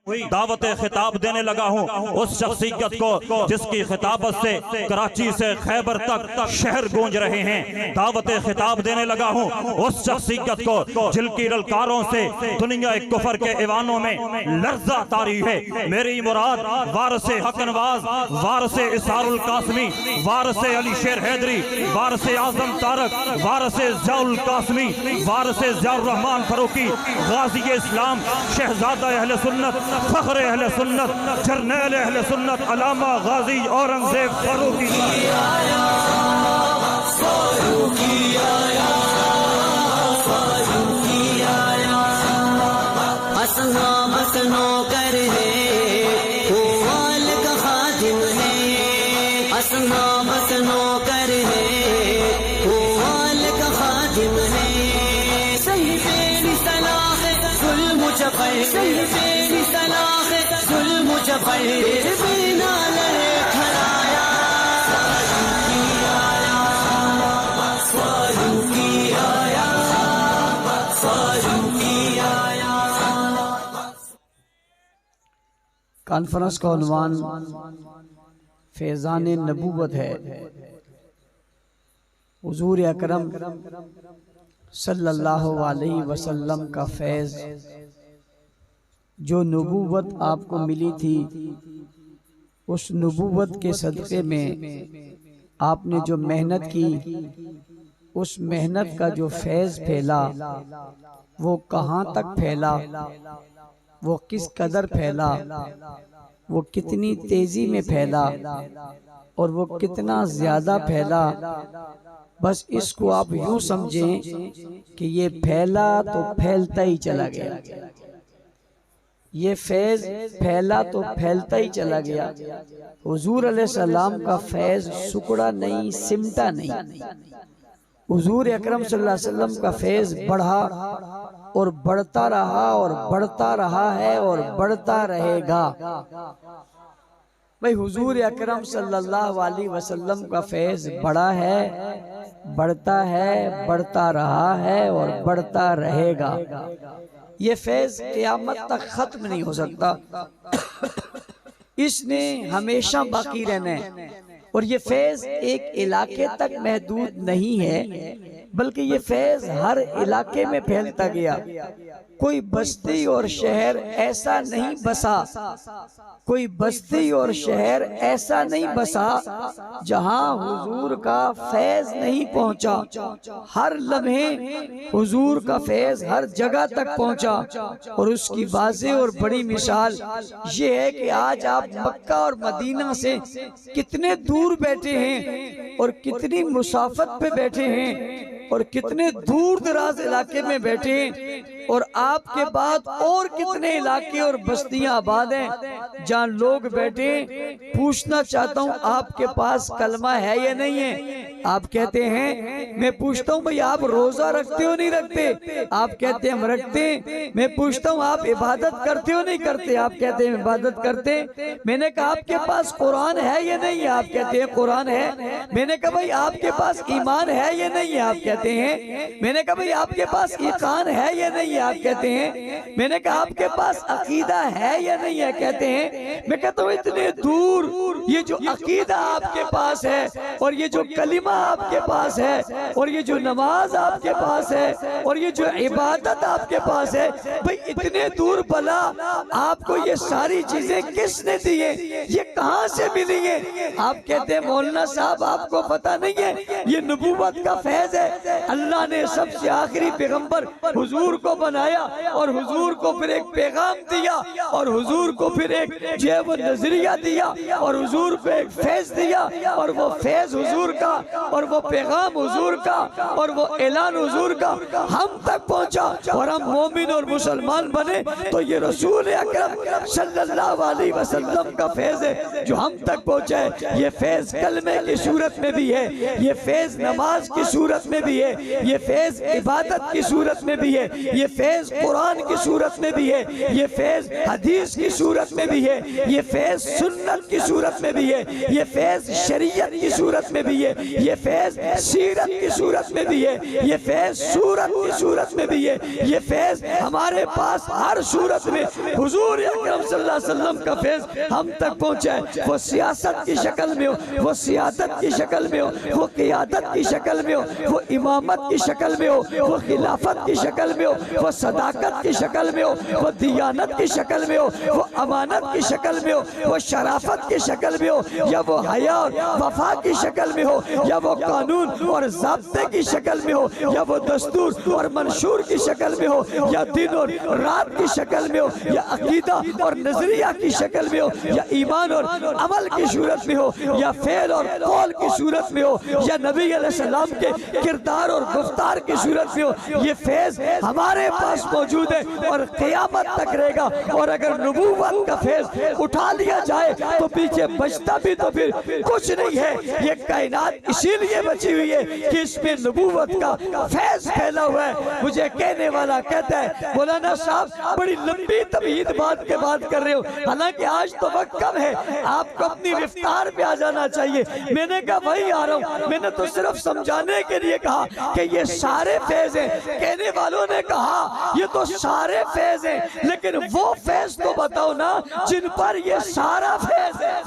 दावत खिताब देने लगा हूँ उस शख्सियत को जिसकी खिताबत से कराची से खैबर तक शहर गूंज रहे हैं। दावत खिताब देने लगा हूँ उस शख्सियत को जिनकी ललकारों से दुनिया कुफर के ऐवानों में लर्जा तारी है। मेरी मुराद वारसे हकनवाज, वारसे इसारुल कासमी, वारसे अली शेर हैदरी, वारसे आजम तारक, वारसे ज़ियाउल कासमी, वारसे ज़ियाउर रहमान फरूकी, गाजी इस्लाम, शहजादा अहले सुन्नत, फख्र अहले सुन्नत, जर्नैल अहले सुन्नत, अलामा गाजी औरंगजेब फारूकी हसना बसनो कर है वो वाल का खादिम है। हसना बसनो कर है वो वाल का खादिम है। सही तेरी सलाह है जुल्म जबर, सही तेरी सलाह है जुल्म जबर, बिना लड़े खड़ाया फारूकी आया, फारूकी आया। कॉन्फ्रेंस का उन्वान फैज़ान नबूवत है। हुजूर अकरम सल्लल्लाहु अलैहि वसल्लम का फैज़ जो नबूवत आपको मिली थी, उस नबूवत के सदक़े में आपने जो मेहनत की, उस मेहनत का जो फैज़ फैला वो कहाँ तक फैला, वो किस कदर फैला, वो कितनी तेज़ी में फैला और वो कितना ज़्यादा फैला। बस इसको आप यूँ समझें कि ये फैला तो फैलता ही चला गया। ये फैज़ फैला तो फैलता ही चला गया। हुजूर अलैहिस्सलाम का फैज़ सुकड़ा नहीं, सिमटा नहीं। हुजूर अकरम सल्लल्लाहु अलैहि वसल्लम का फैज़ बढ़ा और बढ़ता रहा और बढ़ता रहा है और बढ़ता रहेगा। भाई हुजूर अकरम सल्लल्लाहु अलैहि वसल्लम का फैज़ बढ़ा है, बढ़ता है, बढ़ता रहा है और बढ़ता रहेगा। ये फैज़ क़यामत तक ख़त्म नहीं हो सकता, इसने हमेशा बाकी रहना है। और ये फैज़ एक इलाके तक महदूद नहीं है, बल्कि ये फैज़ हर इलाके में फैलता गया। कोई बस्ती और शहर ऐसा नहीं बसा, कोई बस्ती और शहर ऐसा नहीं बसा जहां हुजूर का फैज़ नहीं पहुंचा। हर लम्हे हुजूर का फैज़ हर जगह तक पहुंचा। और उसकी वाज़ेह और बड़ी मिसाल ये है कि आज आप मक्का और मदीना से कितने दूर बैठे हैं और कितनी मुसाफत पे बैठे हैं और कितने दूर दराज इलाके में बैठे हैं, और आपके बाद और कितने इलाके और बस्तियां आबाद हैं जहाँ लोग बैठे। पूछना चाहता हूँ आपके पास कलमा है या नहीं है? आप कहते हैं, मैं पूछता हूँ भाई आप रोजा रखते हो नहीं रखते? आप कहते हैं हम रखते हैं। मैं पूछता हूँ आप इबादत करते हो नहीं करते? आप कहते हैं इबादत करते हैं। मैंने कहा आपके पास कुरान है या नहीं है? आप कहते हैं कुरान है। मैंने कहा भाई आपके पास ईमान है या नहीं है? आप कहते हैं। मैंने कहा भाई आपके पास ईकान है या नहीं है? आप कहते हैं। मैंने कहा आपके पास अकीदा है या नहीं है? कहते हैं। मैं कहता हूँ इतने दूर ये जो अकीदा आपके पास है और ये जो कलिमा आपके पास है और ये जो नमाज आपके पास है और ये जो इबादत आपके पास है, भाई इतने दूर भला आपको ये सारी चीजें किसने दी है? ये कहाँ से मिली है? आप कहते हैं मौलाना साहब आपको पता नहीं है, ये नबूवत का फैज़ है। अल्लाह ने सबसे आखिरी पैगंबर हुजूर को बनाया और हुजूर को फिर एक पैगाम दिया और हुजूर को फिर एक जो है वो नजरिया दिया और हुजूर को एक फैज़ दिया और वो फैज़ हुजूर का और वो पैगाम हुजूर का और वो ऐलान हुजूर का हम तक पहुंचा और हम मोमिन और मुसलमान बने। तो ये रसूल अकरम सल्लल्लाहु अलैहि वसल्लम का फैज़ है जो हम तक पहुंचा है। ये फैज़ कलमे की सूरत में भी है, ये फैज़ नमाज की सूरत में भी है, ये फैज़ इबादत की सूरत में भी है, ये फैज़ कुरान की सूरत में भी है, ये फैज़ हदीस की सूरत में भी है, ये फैज़ सुन्नत की सूरत में भी है, ये फैज शरीयत की सूरत में भी है, ये फैज सीरत की सूरत में भी है, ये फैज सूरत की सूरत में भी है, ये फैज हमारे पास हर सूरत में हुजूर अकरम सल्लल्लाहु अलैहि वसल्लम का फैज हम तक पहुंचा है। वो सियासत की शक्ल में हो, वो सियादत की शक्ल में हो, वो क़ियादत की शक्ल में हो, वो इमामत की शक्ल में हो, वो खिलाफत की शक्ल में हो, वो सदाकत की शक्ल में हो, वो दियानत की शक्ल में हो, वो अमानत की शक्ल में हो, वो शराफत की शक्ल में हो, या वो हया और वफा की शक्ल में हो, या वो कानून और ज़ाब्ते की शक्ल में हो, या वो दस्तूर और मंशूर की शक्ल में हो, या दिन और रात की शक्ल में हो, या अकीदा और नजरिया की शक्ल में हो, या ईमान और अमल की सूरत में हो, या फेल और कौल की सूरत में हो, या नबी अलैहिस्सलाम के किरदार और गुफ्तार की सूरत में हो। ये फैज हमारे पास मौजूद है और क़यामत तक रहेगा। और अगर नबूवत का फैज उठा लिया जाए तो पीछे बचता भी तो फिर कुछ नहीं है। ये कायनात इसीलिए बची हुई है कि इसमें नबूवत का फैज फैला हुआ है। मुझे कहने वाला कहता है मौलाना साहब बड़ी लंबी तबीयत बात के बात कर रहे हो, हालांकि आज तो वक्त कम है, आपको अपनी रफ्तार पे आ जाना चाहिए। मैंने कहा वही आ रहा हूँ, मैंने तो सिर्फ समझाने के लिए कहा कि ये सारे फैज हैं। कहने वालों ने कहा ये तो सारे फैज हैं, लेकिन वो फैज तो बताओ ना जिन पर ये सारा फैज है।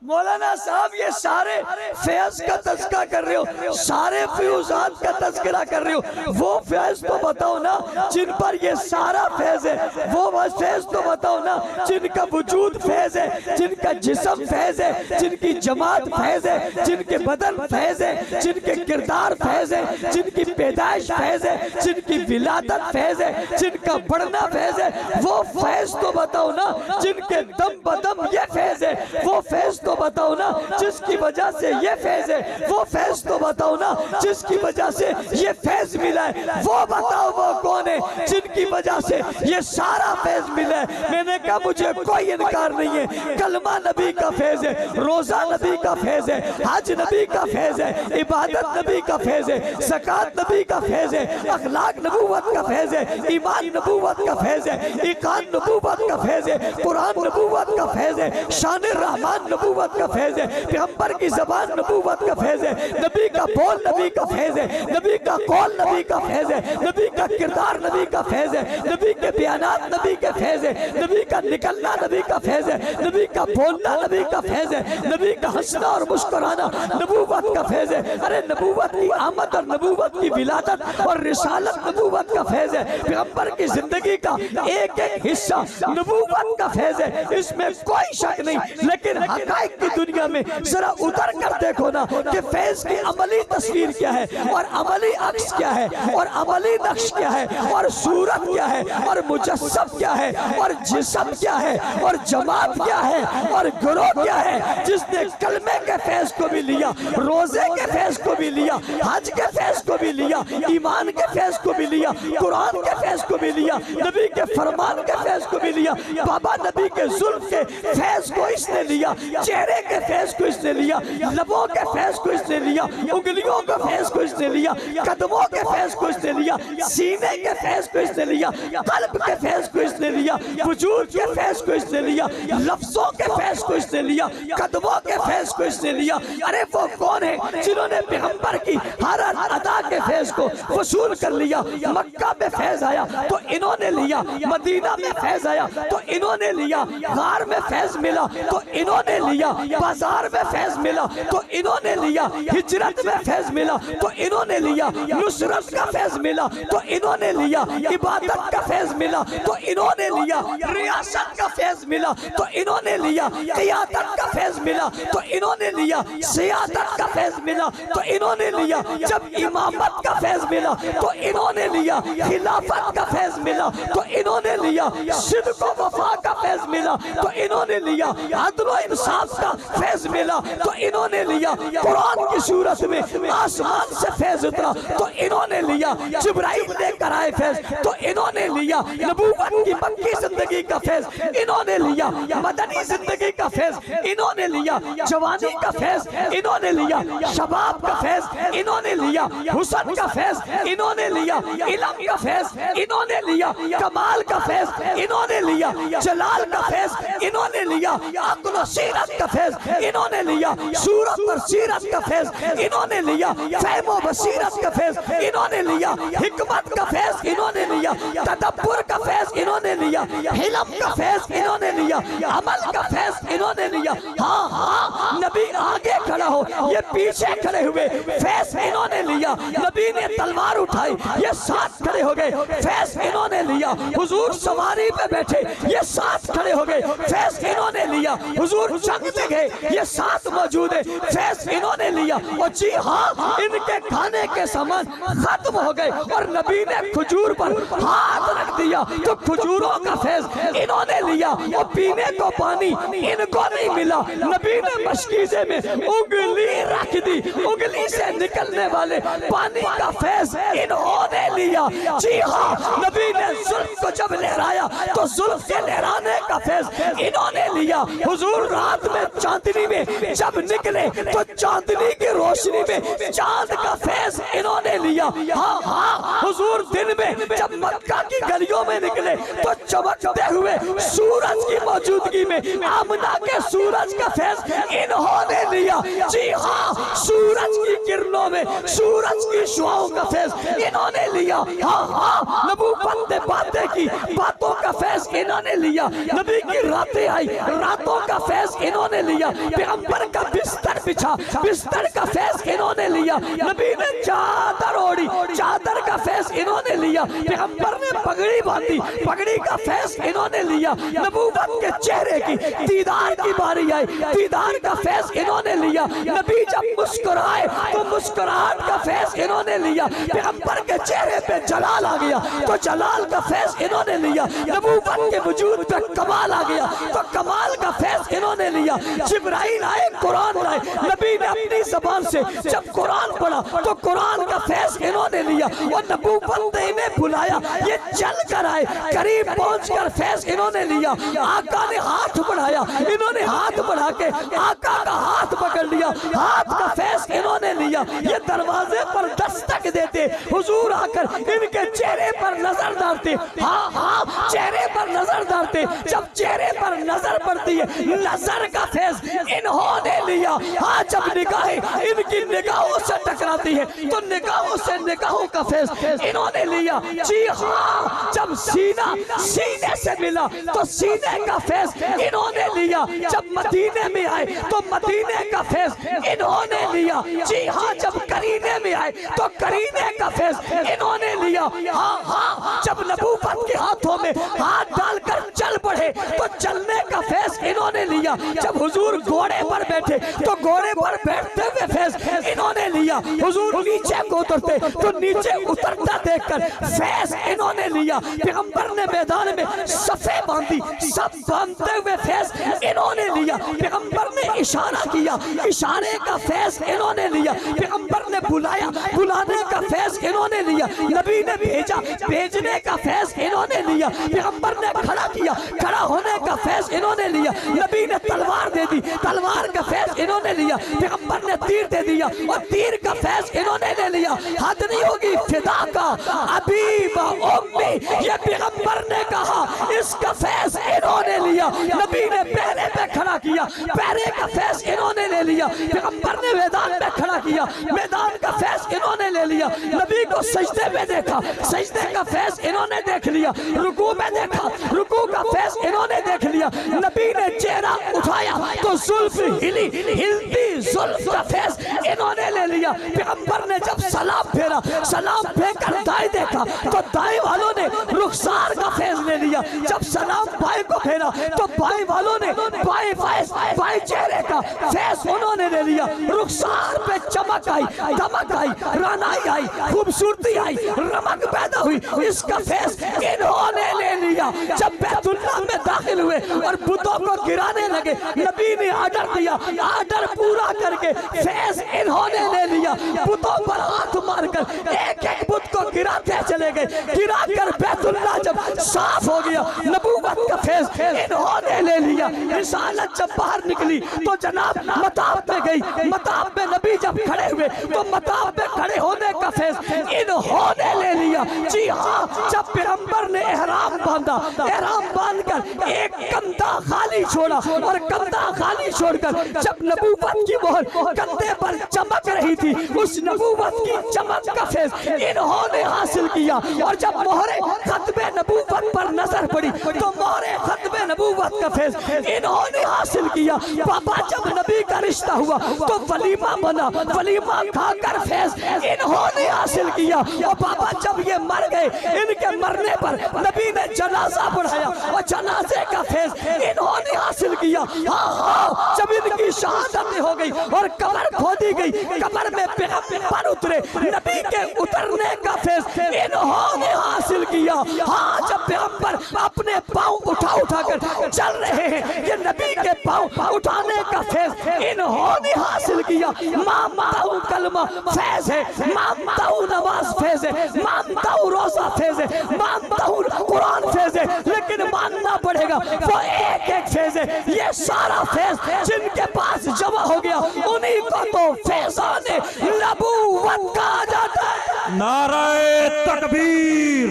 मौलाना साहब ये सारे फैज का तज़किरा कर रहे हो, सारे फ्यूजात का तज़किरा कर रहे हो, वो फैज तो बताओ ना जिन पर ये सारा फैज है। वो फैज तो बताओ ना जिनका वजूद फैज है, जिनका जिस्म फैज है, जिनकी जमात फैज है, जिनके बदन फैज है, जिनके किरदार फैज है, जिनकी पैदाइश फैज है, जिनकी विलादत फैज है, जिनका बढ़ना फैज है। वो फैज तो बताओ ना जिनके दम बदम ये फैज है। वो फैज तो बताओ ना जिसकी वजह से ये फैज है। वो फैज तो बताओ ना जिसकी वजह से ये फैज मिला है। वो बताओ वो कौन है जिनकी वजह से ये सारा फैज मिला है। मैंने कहा मुझे कोई इनकार नहीं है। कलमा नबी का फैज है, रोजा नबी का फैज है, हज नबी का फैज है, इबादत नबी का फैज है, ज़कात नबी का फैज है, अखलाक नबूवत का फैज है, ईमान नबूवत का फैज है, ईकान नबूवत का फैज है, कुरान नबूवत का फैज है, शान रहमान नबूवत का फैज है, पैगंबर की ज़बान नबूवत का फैज है, नबी का बोल नबी का फैज है, नबी का कौल नबी का फैज है, नबी का किरदार नबी का फैज है, नबी के बयानात नबी के फैज है, नबी का निकलना नबी का फैज है, नबी का बोलना नबी का फैज है, नबी का हंसना और मुस्कुराना नबूवत का फैज है। अरे नबूवत की आमद और नबूवत की विलादत और रिसालत नबूवत का फैज है। पैगंबर की जिंदगी का एक एक हिस्सा नबूवत का फैज है, इसमें कोई शक नहीं। लेकिन हक़ाइक़ की दुनिया में जरा उतर कर देखो ना कि फैज की अमली तस्वीर क्या है और अमली अक्स क्या है और अमली नक्श क्या है और सूरत क्या है और मुजस्सम क्या है और जिस्म क्या है और जमात क्या है और गिरोह क्या है। जिसने कलमे के फैज को भी लिया, रोजे के फैज को भी लिया, हज के फैज को भी लिया, ईमान के फैज को भी लिया, कुरान के फैज को भी लिया, नबी के फरमान के फैज को भी लिया, बाबा नबी के जुल्फ के फैज को इसने लिया, चेहरे के फैज को इसने लिया, लबों के फैज को इसने लिया, उंगलियों के फैज को इसने लिया, कदमों के फैज को इसने लिया, सीने के फैज को इसने लिया, कल्ब के फैज को इसने लिया, वजूद के फैज को इसने लिया, लफ्जों के फैज को इसने लिया, कदमों के फैज को इसने लिया। अरे वो कौन है जिन्होंने पैगंबर की हर अदा के फैज को वसूल कर लिया। मक्का में फैज आया तो इन्होंने लिया, मदीना में फैज आया तो इन्होंने लिया, गार में फैज मिला तो इन्होंने लिया, बाजार में फैज मिला तो इन्होंने लिया, हिजरत में फैज मिला तो इन्होंने लिया, नुसरत का फैज मिला तो इन्होंने लिया, इबादत का फैज मिला तो इन्होंने लिया, रियासत का फैज मिला तो इन्होंने लिया, क़ियादत का फैज मिला तो इन्होंने लिया, सियादत का फैज मिला तो इन्होंने लिया, जब इमामत का फैज मिला तो इन्होंने लिया, खिलाफत का फैज मिला तो इन्होंने लिया, सिद्क़ व वफ़ा का फैज मिला तो इन्होंने लिया, अदल व इंसाफ का फैज मिला तो इन्होंने लिया, कुरान की सूरत में आसमान से फैज उतरा तो इन्होंने लिया, जिब्राइल लेकर आए फैज तो इन्होंने लिया, नबूवत की मक्की जिंदगी का फैज इन्होंने लिया, मदनी जिंदगी का फैज इन्होंने लिया, जवानी का फैज इन्होंने लिया, शबाब का फैज इन्होंने लिया, हुस्न का फैज इन्होंने लिया, इल्म का फैज इन्होंने लिया, कमाल का फैज इन्होंने लिया, जलाल का फैज इन्होंने लिया, अक्ल और सीरत का फैज इन्होंने लिया, सूरत और सीरत का फैज इन्होंने लिया, फहम और बसीरत का फैज इन्होंने लिया, हिकमत का फैज इन्होंने लिया, तदब्बुर का फैज इन्होंने लिया, हिलम का फैज इन्होंने लिया, अमल का फैज इन्होंने लिया। हाँ हाँ, नबी आगे खड़ा हो, ये पीछे खड़े हुए, फैज इन्होंने लिया, नबी ने तलवार उठाई, ये साथ खड़े हो गए, फैज इन्होंने लिया, हुजूर सवारी पे बैठे, ये साथ खड़े हो गए, फैज इन्होंने लिया, हुजूर जंग में गए, ये साथ मौजूद है, फैज इन्होंने लिया। और जी हाँ, इनके खाने के सामान खत्म हो गए और नबी ने खजूर पर हाथ रख दिया तो खजूरों का फैज इन्होंने लिया, और पीने को पानी इनको नहीं मिला, नबी ने मशकीज़े में उंगली रख दी, उंगली से निकलने वाले पानी का फैज इन्होंने लिया। जी हाँ, नबी ने जुल्फ को जब लहराया तो जुल्फ से लहराने का फैज इन्होंने लिया, हुजूर रात में चांदनी में जब निकले तो चांदनी की रोशनी में चांद का फैज इन्होंने लिया। हाँ हाँ, हुजूर दिन में जब मक्का की गलियों में निकले तो चमकते हुए सूरज की मौजूदगी में आमना के सूरज का फैज इन्होंने लिया। जी हाँ, सूरज की किरणों में सूरज की शुआओं का फैज इन्होंने लिया। हाँ हाँ, नबूवत ने बातें की, बातों का फैज इन्होंने लिया, नबी की रातें आई, रातों का फैज इन्होंने लिया, पैगंबर का बिस्तर बिछा, बिस्तर का फैज इन्होंने लिया, नबी ने चादर ओढ़ी, चादर का फैज इन्होंने लिया, पैगंबर ने पगड़ी बांधी, पगड़ी का फैज इन्होंने लिया, नबूवत के चेहरे की दीदार की बारी आई, दीदार का फैज इन्होंने लिया, नबी जब मुस्कुराए तो मुस्कुराहट का फैज इन्होंने लिया, पैगंबर के चेहरे पे जलाल आ गया तो जलाल का फैज इन्होंने लिया, नबूवत के वजूद पे कमाल आ गया तो कमाल का फैज इन्होंने लिया। जिब्राइल आए, कुरान लाए, नबी ने अपनी जबान से जब कुरान पढ़ा तो कुरान का फैज इन्होंने लिया, और नबूवत ने इन्हें बुलाया, ये चल कर आए, करीब पहुंचकर फैज इन्होंने लिया, आका ने हाथ बढ़ाया, इन्होंने हाथ बढ़ा के आका का हाथ पकड़ लिया, हाथ का फैज इन्होंने लिया, ये दरवाजे पर दस्तक देते, हुजूर आकर इनके चेहरे पर नजर डालते। हाँ हाँ, चेहरे पर नजर डालते, जब चेहरे पर नजर पड़ती है, नजर का फैज इन्होंने लिया। हाँ, जब निगाहें इनकी निगाहों से टकराती है तो निगाहों से निगाहों का फैज इन्होंने लिया। जी हाँ, जब सीना सीने से मिला तो सीने का फैज इन्होंने लिया, जब मदीने में आए तो मदीने का फैज इन्होंने लिया। जी हाँ, जब करीने में आए तो करीने का फैज इन्होंने लिया। हाँ हाँ, जब नबूवत के हाथों में हाथ डालकर चल पड़े तो चलने का फैज इन्होंने लिया, जब हुजूर घोड़े पर बैठे तो घोड़े पर बैठते हुए फैज इन्होंने लिया, हुजूर नीचे को उतरते तो नीचे उतरता देखकर फैज इन्होंने लिया, पैगंबर ने मैदान में सफे बांधी, सब बांधते हुए फैज इन्होंने लिया, पैगंबर ने इशारा किया, इशारे का फैज इन्होंने लिया, पैगंबर ने बुलाया, बुलाने का फैज इन्होंने लिया, नबी ने भेजा, भेजने का फैज इन्होंने लिया, पैगंबर ने खड़ा किया, खड़ा होने का फैज इन्होंने लिया, नबी ने तलवार दे दी, तलवार का फैज इन्होंने लिया, पैगंबर ने तीर दे दिया और तीर का फैज इन्होंने ले लिया। हद नहीं होगी फिदा का अभी व उम्मी, ये पैगंबर ने कहा, इसका फैज इन्होंने लिया, नबी ने पहले पे खड़ा किया, पहले का फैज इन्होंने ले लिया, पैगंबर ने मैदान में खड़ा किया, मैदान का फैज इन्होंने ले लिया, नबी को सजदे में देखा, सजदे का फैज इन्होंने देख लिया, रुकू में देखा, रुकू का फैज इन्होंने देख लिया, नबी ने चेहरा उठाया तो जुल्फ हिली, हिलती जुल्फ का फैज इन्होंने ले लिया, पैगंबर ने जब सलाम फेरा, सलाम फेंकर दाएं देखा तो दाएं वालों ने रुखसार का फैज ले लिया, जब सलाम भाई को फेरा तो भाई वालों ने भाई चेहरे का फेस उन्होंने ले लिया। रुखसार पे चमक आई, दमक आई, रानाई आई, खूबसूरती आई, रमक पैदा हुई, इसका फेस इन्होंने ले लिया। जब बैतुल्लाह में दाखिल हुए और बुतों को गिराने लगे, नबी ने आर्डर दिया, आर्डर पूरा करके फेस इन्होंने ले लिया। बुतों पर हाथ मारकर एक एक बुत को गिराते चले गए। गिराकर बैतुल्लाह जब साफ हो गया, नबूवत का फेस इन्होंने ले लिया। रिसालत जब बाहर निकली तो जनाब मताब में गई। मताब में नबी जब खड़े हुए तो मताब में खड़े होने का फेस इन्होंने ले लिया। जी हाँ, जब पैगंबर ने एहराम बांधा, एहराम बांधकर एक कंधा खाली छोड़ा और कंधा खाली छोड़कर जब नबूवत की मोहर कंधे पर चमक रही थी, उस नबूवत की चमक का फेस इन्होंने हासिल किया। और जब मोहरे खत्मे नबूवत पर नजर पड़ी तो मोहरे खत्मे नबूवत का फेस इन्होंने हासिल किया। पापा जब नबी का रिश्ता हुआ तो वलीमा बना, वलीमा खाकर फेस इन्होंने हासिल किया। और पापा जब ये मर गए, इनके मरने पर नबी ने जनाजा पढ़ाया और जनाजे का फेस इन्होंने हासिल किया। हाँ, जब इनकी शहादत हो गई और कब्र खोदी गई, कब्र में पैगंबर उतरे, नबी के उतरने का फेस इन्होंने हासिल किया। हाँ, जब पैगंबर अपने पांव उठाकर चल रहे हैं, ये नबी के पांव उठाने का फेस इन्होंने हासिल किया। मानता हूँ कलमा फैज है, मानता हूँ नमाज फैज है, मानता हूँ रोजा फैज है, मानता हूँ कुरान फैज है, लेकिन मानना पड़ेगा वो एक एक फैज है। ये सारा फैज जिनके पास जमा हो गया, उन्हीं को तो फैजाने नबूवत कहा जाता है। नारे तकबीर,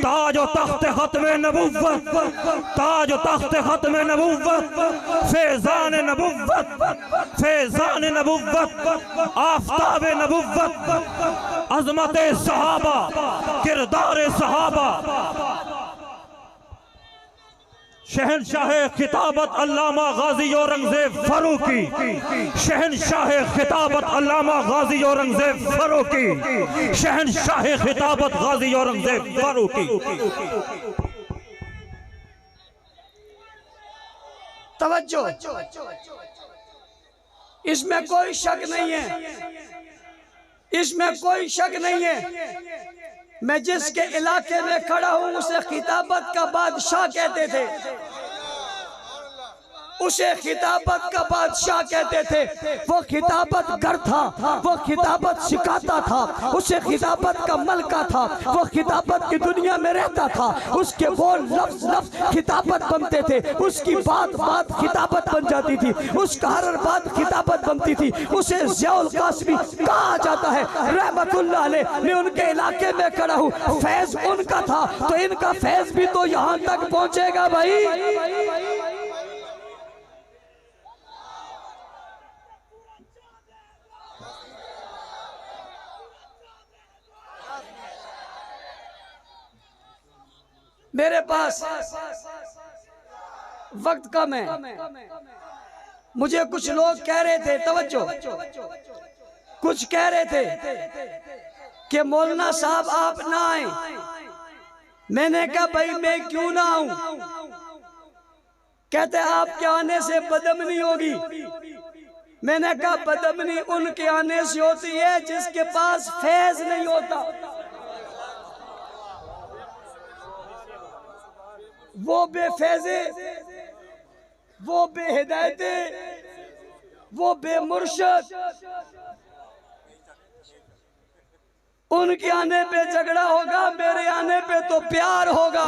ताजो तख्त खत्मे नबुव्वत, ताजो तख्त खत्मे नबुव्वत, फैजान नबुव्वत, फैजान नबुव्वत, आफताब नबुव्वत, अजमत सहाबा, किरदार सहाबा, शहनशाह खिताबत अल्लामा गाजी औरंगजेब फारूकी, शहनशाह खिताबत अल्लामा गाजी औरंगजेब फारूकी, शहनशाह खिताबत गाजी औरंगजेब फारूकी। तवज्जो, इसमें कोई शक नहीं है, इसमें कोई शक नहीं है। मैं जिसके इलाके में खड़ा हूं उसे खिताबत का बादशाह कहते थे, उसे खिताबत का बादशाह कहते थे। वो खिताबत गर था, वो खिताबत सिखाता था, उसे खिताबत का मलका था, वो खिताबत की दुनिया में रहता था। उसके बोल लफ्ज लफ्ज खिताबत बनते थे, उसकी बात बात खिताबत बन जाती थी, उसका हर बात खिताबत बनती थी। उसे ज़ियाउल कासमी कहा जाता है रहमतुल्लाह अलैह। मैं उनके इलाके में खड़ा हूँ, फैज उनका था तो इनका फैज भी तो यहाँ तक पहुँचेगा भाई। मेरे पास वक्त कम है, मुझे कुछ लोग कह रहे थे, तवज्जो, कुछ कह रहे थे कि मौलाना साहब आप ना आए। मैंने कहा भाई मैं क्यों ना आऊं? कहते आपके आने से बदअमनी होगी। मैंने कहा बदअमनी उनके आने से होती है जिसके पास फैज नहीं होता। वो बेफैज़े, वो बेहिदायते, वो बेमुर्शद, उनके आने पे झगड़ा होगा, मेरे आने पे तो प्यार होगा।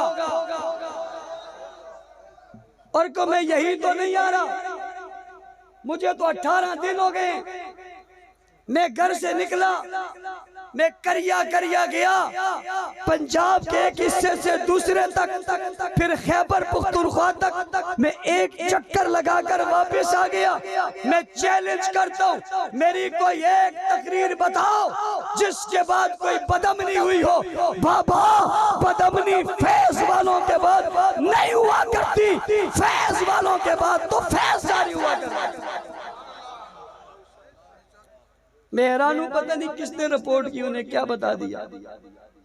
और को मैं यही तो नहीं आ रहा, मुझे तो 18 दिन हो गए। मैं घर से निकला, मैं करिया करिया गया, पंजाब के एक हिस्से से दूसरे तक, फिर खैबर पुख्तूनख्वा तक मैं एक चक्कर लगाकर वापस आ गया। मैं चैलेंज करता हूँ, मेरी कोई एक तकरीर बताओ जिसके बाद कोई बदअमनी हुई हो। बाबा बदअमनी फैज वालों के बाद नहीं हुआ करती, फैज वालों के बाद तो फैज जारी हुआ करती। मैं हैरान हूं, पता नहीं किसने रिपोर्ट की, उन्हें क्या बता दिया।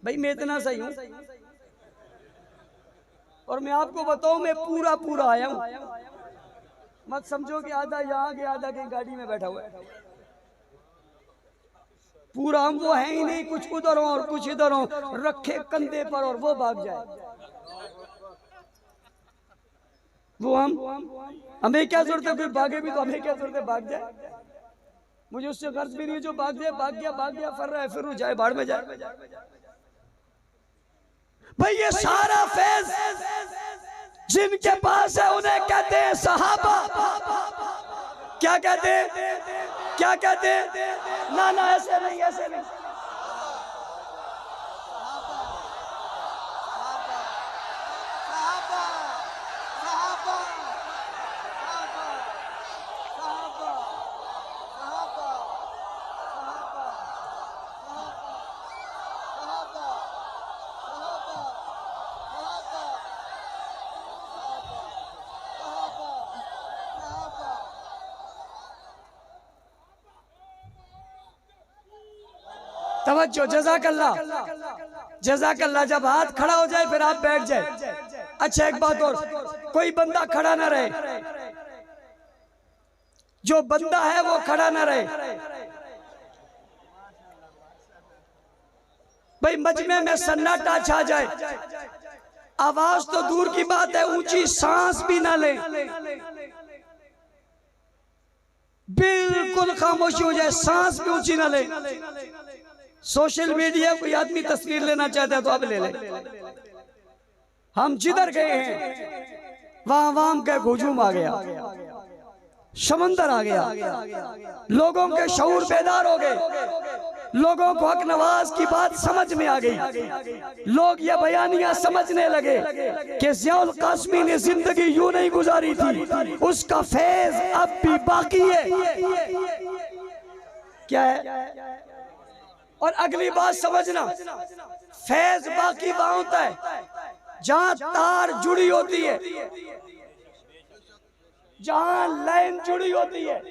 भाई मैं इतना सही हूं और मैं आपको बताऊं, मैं पूरा पूरा आया हूं। मत समझो कि आधा यहाँ के आधा कहीं गाड़ी में बैठा हुआ है। पूरा हम वो है ही नहीं, कुछ उधर हो और कुछ इधर हो, रखे कंधे पर और वो भाग जाए। वो हमें क्या जरूरत है, कोई भागे भी तो हमें क्या जरूरत है भाग जाए। मुझे उससे गर्ज भी नहीं जो भाग जाए, भाग गया फर रहा है, फिर वो जाए बाढ़ में जाए। भाई ये सारा फैज जिनके पास है उन्हें कहते हैं सहाबा। क्या कहते हैं, क्या कहते हैं? ना ना ऐसे नहीं, ऐसे नहीं। तवज्जो, जज़ाकल्लाह, जज़ाकल्लाह। जब हाथ खड़ा हो जाए फिर आप बैठ जाए। अच्छा एक बात और, कोई बंदा खड़ा ना रहे, जो बंदा है वो खड़ा ना रहे। भाई मजमे में सन्नाटा छा जाए, आवाज तो दूर की बात है, ऊंची सांस भी ना ले, बिल्कुल खामोशी हो जाए, सांस भी ऊंची ना ले। सोशल मीडिया कोई आदमी तस्वीर लेना चाहता है तो अब ले ले। हम जिधर गए हैं वहां वाम का हुजूम आ गया, समंदर आ गया, लोगों के शऊर बेदार हो गए, लोगों को हक नवाज की बात समझ में आ गई। लोग ये बयानियां समझने लगे कि ज़ियाउल कासमी ने जिंदगी यूं नहीं गुजारी थी, उसका फैज अब भी बाकी है। क्या है? और अगली बात समझना, फैज बाकी वहां होता है जहां तार जुड़ी होती है, जहां लाइन जुड़ी होती है।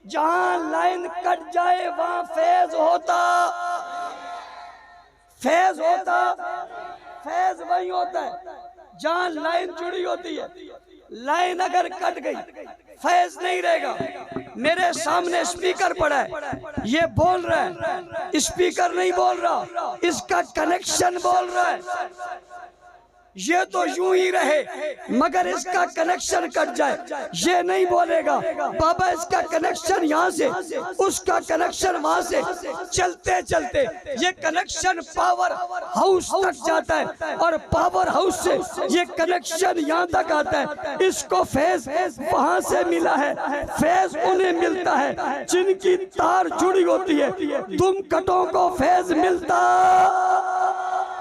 जहां लाइन कट जाए वहां फैज होता, फैज होता, फैज वही होता है जहां लाइन जुड़ी होती है। लाइन अगर कट गई फैज नहीं रहेगा। मेरे सामने स्पीकर पड़ा है, ये बोल रहा है, स्पीकर नहीं बोल रहा, इसका कनेक्शन बोल रहा है। ये तो यूं ही रहे मगर इसका कनेक्शन कट जाए, ये नहीं बोलेगा बाबा इसका कनेक्शन यहाँ से, उसका कनेक्शन वहां से, चलते चलते ये कनेक्शन पावर हाउस तक जाता है और पावर हाउस से ये कनेक्शन यहाँ तक आता है। इसको फैज वहां से मिला है, फैज उन्हें मिलता है जिनकी तार जुड़ी होती है। तुम कटों को फैज मिलता,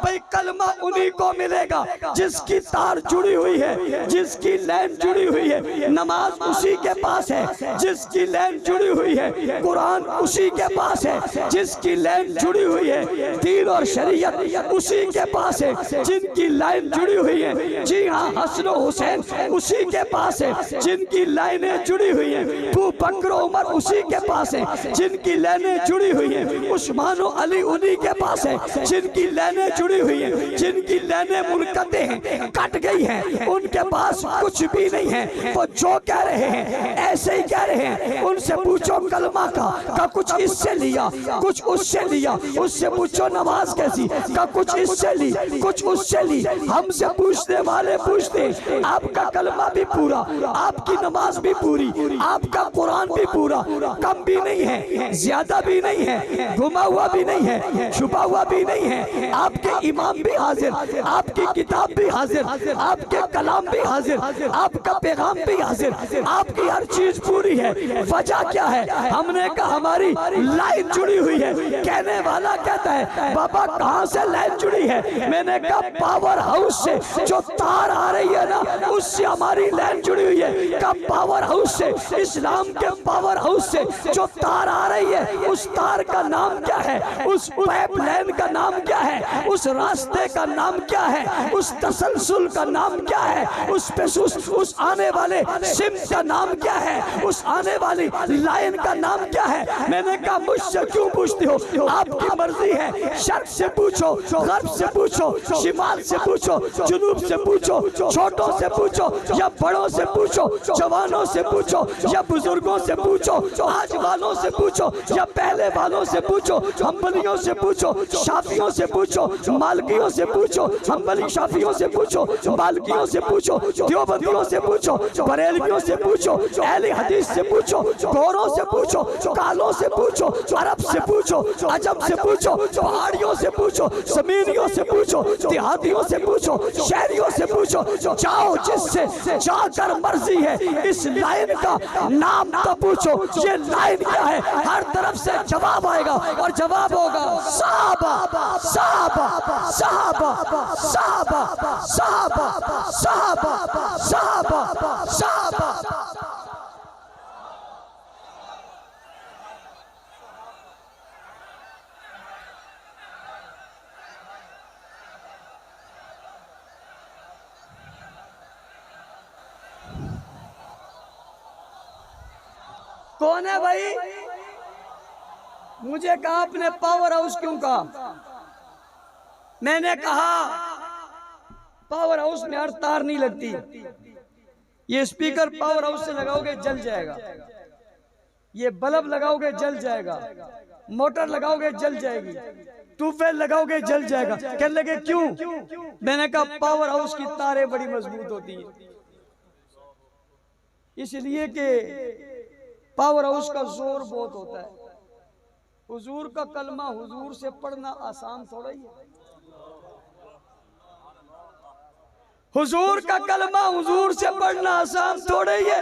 भाई कलमा उन्हीं को मिलेगा जिसकी तार जुड़ी हुई है, जिसकी लाइन जुड़ी हुई है। नमाज उसी के पास है जिसकी लाइन जुड़ी हुई है, कुरान उसी के पास है जिसकी लाइन जुड़ी हुई है, दीन और शरीयत उसी के पास है जिनकी लाइन जुड़ी हुई है। जी हाँ, हसन हुसैन उसी के पास है जिनकी लाइनें जुड़ी हुई है। अबू बकर उमर उसी के पास है जिनकी लाइनें जुड़ी हुई है। उस्मान और अली उन्हीं के पास है जिनकी लाइनें जुड़ी हुई है, जिनकी लाइनें मुनक़ते हैं, कट गई हैं, उनके पास कुछ भी नहीं है। वो जो कह रहे हैं ऐसे ही कह रहे हैं। उनसे पूछो कलमा का कुछ इससे लिया, कुछ उससे लिया, उससे पूछो नमाज कैसी का कुछ इससे ली, कुछ उससे ली। हमसे पूछने वाले पूछते आपका कलमा भी पूरा, आपकी नमाज भी पूरी, आपका कुरान भी पूरा, कम भी नहीं है, ज्यादा भी नहीं है, घुमा हुआ भी नहीं है, छुपा हुआ भी नहीं है। आपके इमाम भी हाजिर, आपकी किताब भी हाजिर, आपके कलाम भी हाजिर, आपका पैगाम भी हाजिर, आपकी हर चीज पूरी है। वजह क्या है? हमने कहा हमारी लाइन जुड़ी हुई है। कहने वाला कहता है बाबा कहां से लाइन जुड़ी है? मैंने कहा पावर हाउस से, जो तार आ रही है ना उससे हमारी लाइन जुड़ी हुई है। का पावर हाउस से, इस्लाम के पावर हाउस से जो तार आ रही है उस तार का नाम क्या है? उस पाइपलाइन का नाम क्या है? उस उस रास्ते का नाम क्या है, उस तसलसल का नाम क्या है, उस आने वाले सिम का नाम क्या है, उस आने वाली लाइन का नाम क्या है। मैंने कहा मुझसे क्यों पूछते हो, आपकी मर्जी है। शर्क से पूछो, गर्ब से पूछो, शिमाल से पूछो, जुनूब से पूछो, छोटों से पूछो या बड़ों से पूछो, जवानों से पूछो या बुजुर्गों से पूछो, आज वालों से पूछो या पहले वालों से पूछो, हम्बलियों से पूछो, शाफियों से पूछो, मालकियों से पूछो, हम्बली शाफियों से पूछो, मालकियों से पूछो, देवबंदियों से पूछो, बरेलवियों से पूछो, अहले हदीस से पूछो, गोरों से पूछो, कालों से पूछो, अरब से पूछो, अजम से पूछो, पहाड़ियों से पूछो, जमीनियों से पूछो, देहातियों से पूछो, शहरियों से पूछो, जाओ जिससे जाकर मर्जी है। इस लाइन का नाम तो पूछो, ये लाइन क्या है। हर तरफ से जवाब आएगा और जवाब होगा साहबा साहबा साहबा साहबा साहबा साहबा साहबा साहबा। कौन है भाई? मुझे कहा आपने पावर हाउस क्यों कहा? मैंने कहा पावर हाउस में हर तार नहीं लगती। ये स्पीकर पावर हाउस से लगाओगे जल जाएगा, ये बल्ब लगाओगे जल जाएगा, मोटर लगाओगे जल जाएगी, ट्यूबवेल लगाओगे जल जाएगा। कहने लगे क्यों? मैंने कहा पावर हाउस की तारें बड़ी मजबूत होती है, इसलिए कि पावर हाउस का जोर बहुत होता है। हुजूर का कलमा हुजूर से पढ़ना आसान थोड़ा ही है। हुजूर का कलमा हुजूर से पढ़ना आसान थोड़े ही है।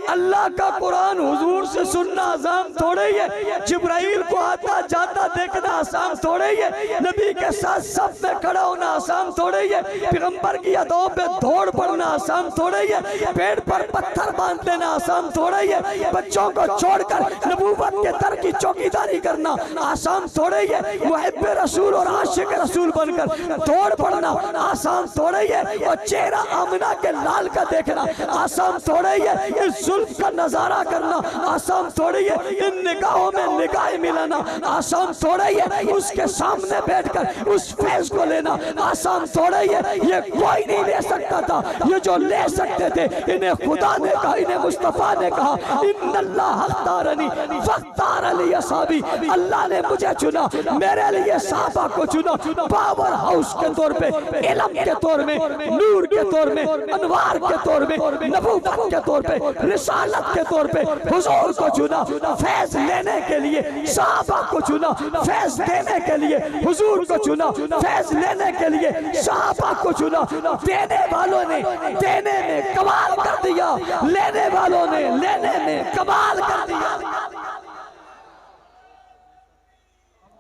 अल्लाह का कुरान हुजूर से सुनना आसान थोड़े ही है। जिब्राइल को आता जाता देखना आसान थोड़े ही है। नबी के साथ सब में खड़ा होना आसान थोड़े ही है। पैगंबर की यादों पे दौड़ पड़ना आसान थोड़े ही है। पेड़ पर पत्थर बांध लेना आसान थोड़े ही है। बच्चों को छोड़कर नबूवत के दर की चौकीदारी करना आसान थोड़े ही है। मुहिब रसूल और आशिक रसूल बनकर दौड़ पड़ना आसान थोड़े ही है। और चेहरा आमिना के लाल का देखना आसान थोड़े ही है। इस जुल्फ का नजारा करना आसान थोड़ी है। इन निगाहों में निगाहें मिलाना आसान थोड़ा ही है। उसके सामने बैठकर उस फैज को लेना आसान थोड़ा ही है। ये कोई नहीं ले सकता था, ये जो ले सकते थे इन्हें खुदा ने कहा, इन्हें मुस्तफा ने कहा इन्नल्लाह अख्तारनी फख्तारनी असहाबी। अल्लाह ने मुझे चुना, मेरे लिए सहाबा को चुना। पावर हाउस के तौर पे, इल्म के तौर में, नूर के तौर में, अनवार के तौर में, नबूवत के तौर पे, रिसालत के तौर पे हुजूर को चुना। फैज लेने के लिए सहाबा को चुना, फैज देने के लिए हुजूर को चुना, फैज लेने के लिए सहाबा को चुना। देने वालों ने देने में कमाल कर दिया, लेने वालों ने लेने में कमाल कर दिया।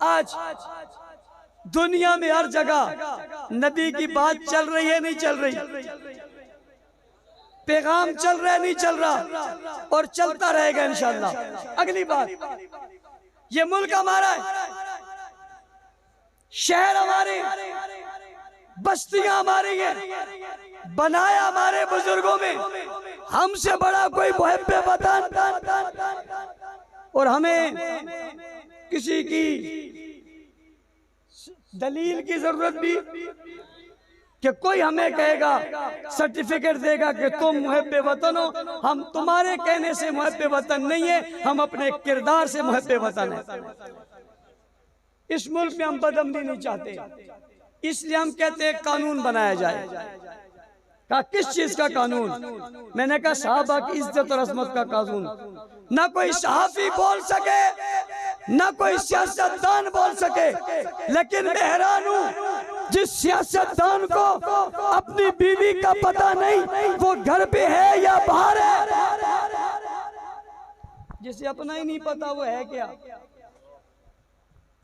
आज दुनिया में हर जगह नबी की बात चल रही है, नहीं चल रही? पैगाम चल रहा है, नहीं चल रहा? और चलता रहेगा इंशाअल्लाह। अगली बात, ये मुल्क हमारा है, शहर हमारे, बस्तियां हमारी है, बनाया हमारे बुजुर्गों में। हमसे बड़ा कोई मुहिब्बे वतन, और हमें किसी की दलील की जरूरत भी कि कोई हमें कहेगा, सर्टिफिकेट देगा कि तुम मुहिब्बे वतन हो। हम तुम्हारे कहने से मुहिब्बे वतन नहीं है, हम अपने किरदार से मुहिब्बे वतन है। इस मुल्क में हम बदअमनी नहीं चाहते, इसलिए हम कहते हैं कानून बनाया जाए। कहा किस चीज का कानून? मैंने कहा साहबा की इज्जत और अजमत का कानून। ना कोई सहाफी बोल सके, ना कोई सियासतदान बोल सके, लेकिन मैं हैरान हूँ जिस सियासतदान को अपनी बीवी का पता नहीं वो घर पे है या बाहर है, जिसे अपना ही नहीं पता वो है क्या।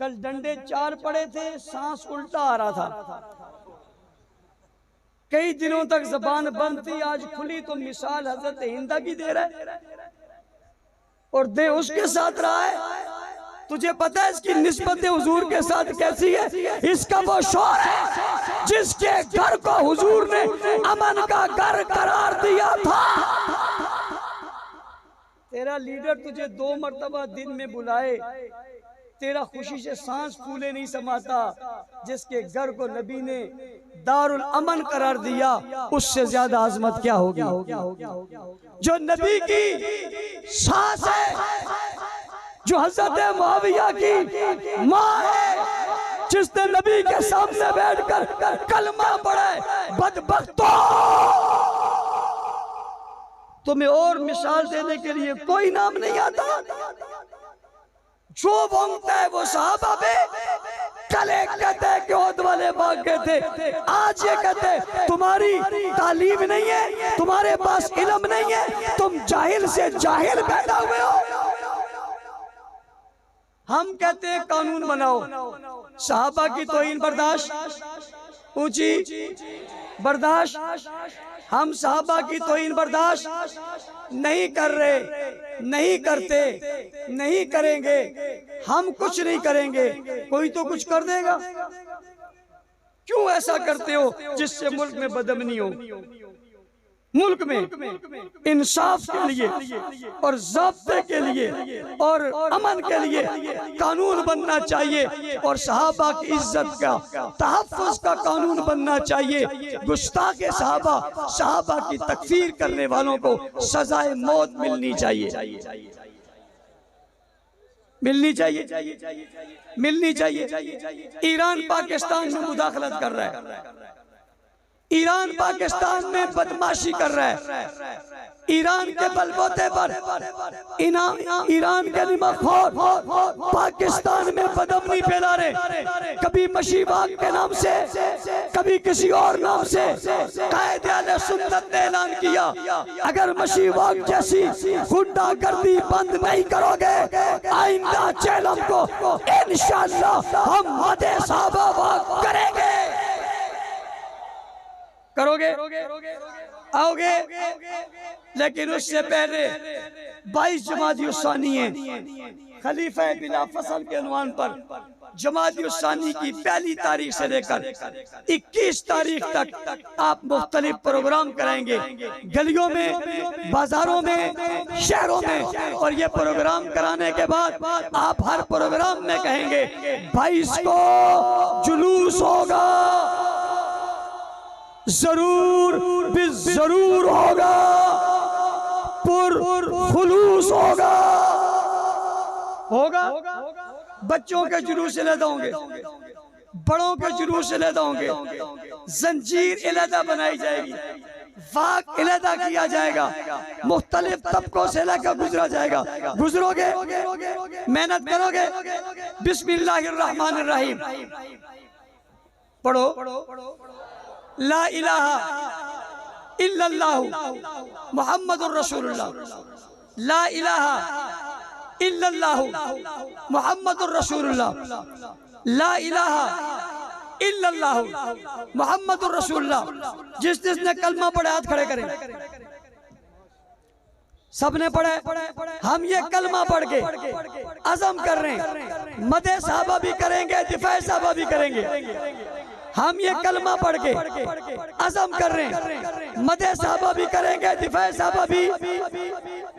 कल डंडे 4 पड़े थे, सांस उल्टा आ रहा था, कई दिनों तक जबान बंद थी, आज खुली तो मिसाल हजरत हिंदा की दे रहा है और दे उसके साथ रहा है। तुझे पता है इसकी निस्बत हुजूर के साथ कैसी है? इसका वो शोर है जिसके घर को हुजूर ने अमन का घर करार दिया था। तेरा लीडर तुझे 2 मरतबा दिन में बुलाए, तेरा खुशी से सांस फूले नहीं समाता। जिसके घर को नबी ने दारुल अमन करार दिया, उससे ज्यादा आजमत क्या होगी? जो नबी की सांस है, जो हजरत मुआविया की माँ है, जिसने नबी के सामने बैठकर कलमा पढ़ा है, बदबख्तों। तुम्हें और मिसाल देने के लिए कोई नाम नहीं आता। जो मांगता है वो सहाबा पे कल एक कहते हैं कि ओद वाले भाग गए थे, आज ये कहते हैं तुम्हारी तालीम नहीं है, तुम्हारे पास इल्म नहीं है, तुम जाहिल से जाहिल पैदा हुए हो। हम कहते हैं कानून बनाओ, सहाबा की तौहीन बर्दाश्त, ऊंची बर्दाश्त। हम सहाबा की तौहीन बर्दाश्त नहीं कर रहे, नहीं करते, नहीं करेंगे। हम कुछ नहीं करेंगे, कोई तो कुछ कर देगा। क्यों ऐसा करते हो जिससे मुल्क में बदअमनी हो? मुल्क में इंसाफ के लिए और ज़ाब्ते के लिए और अमन के लिए कानून बनना चाहिए, और सहाबा की इज्जत का तहफ़्फ़ुज़ का कानून बनना चाहिए। गुस्ताख़े सहाबा, सहाबा की तकफ़ीर करने वालों को सजाए मौत मिलनी चाहिए, मिलनी चाहिए, मिलनी चाहिए। ईरान पाकिस्तान में मुदाखलत कर रहा है, ईरान पाकिस्तान में बदमाशी कर रहा है, ईरान के बलबूते पर ईरान के निमखोर पाकिस्तान में बदअमनी फैला रहे। कभी मशीबाग के नाम से, कभी किसी और नाम से। कायदे आले सुन्नत ने ऐलान किया, अगर मशीबाग जैसी गुंडागर्दी बंद नहीं करोगे, आइंदा चेलम को इंशाअल्लाह हम मदे सहाबा करेंगे। करोगे, आओगे, लेकिन उससे पहले 22 जमात-उस-सानी है, खलीफा बिला फसल के उन्वान पर जमात-उस-सानी की पहली तारीख से लेकर 21 तारीख तक आप मुख्तलिफ प्रोग्राम कराएंगे, गलियों में, बाजारों में, शहरों में। और ये प्रोग्राम कराने के बाद आप हर प्रोग्राम में कहेंगे 22 को जुलूस होगा, जरूर भी जरूर होगा, पुरखुलूस होगा, होगा। बच्चों के जुलूस अलहदा होंगे, बड़ों के जुलूस अलहदा होंगे, जंजीर अलहदा बनाई जाएगी, वाक अलहदा किया जाएगा, मुख्तलिफ तबकों से लेकर गुजरा जाएगा। गुजरोगे, मेहनत करोगे, बिस्मिल्लाहिर्रहमानिर्रहीम पढ़ो, ला इलाहा इल्लल्लाहु मुहम्मदुर रसूलुल्लाह, ला इलाहा इल्लल्लाहु मुहम्मदुर रसूलुल्लाह, ला इलाहा इल्लल्लाहु मुहम्मदुर रसूलुल्लाह। जिसने कलमा पढ़ा हाथ खड़े करें। सबने पढ़े। हम ये कलमा पढ़ के अज़म कर रहे हैं, मदे सहाबा भी करेंगे, दिफाए सहाबा भी करेंगे। हम ये कलमा पढ़ के अज़म कर रहे हैं, मदे सहाबा भी करेंगे, दिफाए सहाबा भी,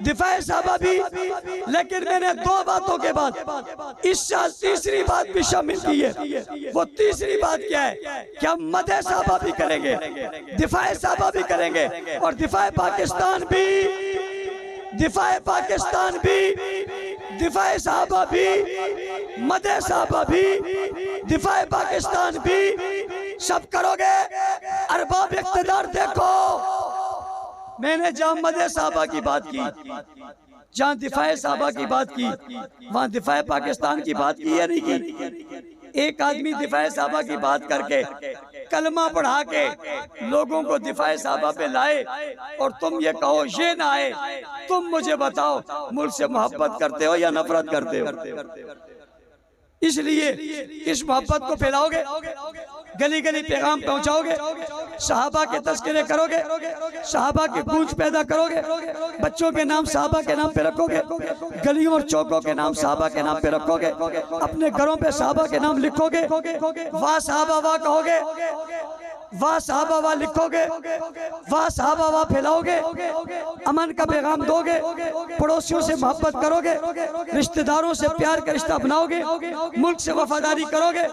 दिफाए सहाबा भी। लेकिन मैंने 2 बातों के बाद इस साल तीसरी बात भी शामिल की है। वो तीसरी बात क्या है कि हम मदे सहाबा भी करेंगे, दिफाए सहाबा भी करेंगे, और दिफाए पाकिस्तान भी, दिफाए पाकिस्तान भी, दिफाए सहाबा भी, मदे सहाबा भी, दिफाए पाकिस्तान भी, सब करोगे। अरबाब इख्तिदार देखो, मैंने जहां मदे सहाबा की बात की, जहां दिफाए सहाबा की बात की, वहां दिफाए पाकिस्तान की बात की या नहीं की? एक आदमी दिफाए सहाबा की बात करके कलमा पढ़ा के लोगों को दिफाए सहाबा पे लाए, और तुम ये कहो ये ना आए। तुम मुझे बताओ, मुल्क से मोहब्बत करते हो या नफरत करते हो? इसलिए इस मोहब्बत को फैलाओगे, गली गली पैगाम पहुंचाओगे, सहाबा के तज़किरे करोगे, सहाबा की गूंज पैदा करोगे, बच्चों के नाम सहाबा के नाम पे रखोगे, गलियों और चौकों के नाम सहाबा के नाम पे रखोगे, अपने घरों पे सहाबा के नाम लिखोगे, वाह सहाबा वाह कहोगे, वाह सहाबा वाह लिखोगे, वाह सहाबा वाह फैलाओगे, अमन का पैगाम दोगे, पड़ोसियों से मोहब्बत करोगे, रिश्तेदारों से प्यार का रिश्ता बनाओगे, मुल्क से वफादारी करोगे,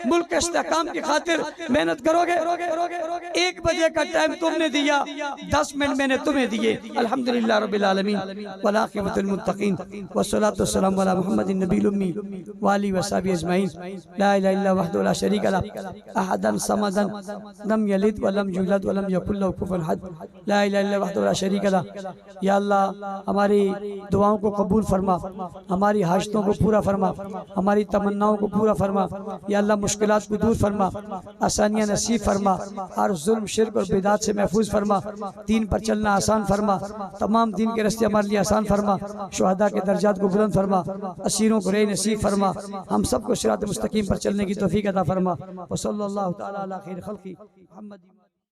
मुल्क के इस्तेहकाम की खातिर मेहनत करोगे। 1 बजे का टाइम तुमने दिया, 10 मिनट मैंने तुम्हें दिए। अल्हम्दुलिल्लाह रब्बिल आलमीन वल आक़िबतुल मुत्तक़ीन वस्सलातु वस्सलामु अला मुहम्मदिन नबिय्यिल उम्मी व आलिहि व सहबिहि अजमईन। ला इलाहा इल्लल्लाह वहदहु ला शरीका लहु अहदन समदन लम यलिद व लम यूलद व लम यकुल लहु कुफुवन अहद। ला इलाहा इल्लल्लाह वहदहु ला शरीका लहु। या अल्लाह हमारी दुआओं को कबूल फरमा, हमारी हाजतों को पूरा फरमा, हमारी तमन्नाओं को पूरा फरमा। या अल्लाह मुश्किलात को दूर फरमा, आसानियाँ नसीब फरमा, हर जुल्म शिर्क और बिदात से महफूज फरमा, दीन पर चलना आसान फरमा, तमाम दीन के रास्ते हमारे लिए आसान फरमा, शुहदा के दर्जात को बुलंद फरमा, असीरों को रे नसीब फरमा, हम सबको सिरात मुस्तकीम पर चलने की तौफीक अता फरमा। व सल्लल्लाहु तआला अला खैर खल्क़ी मुहम्मद।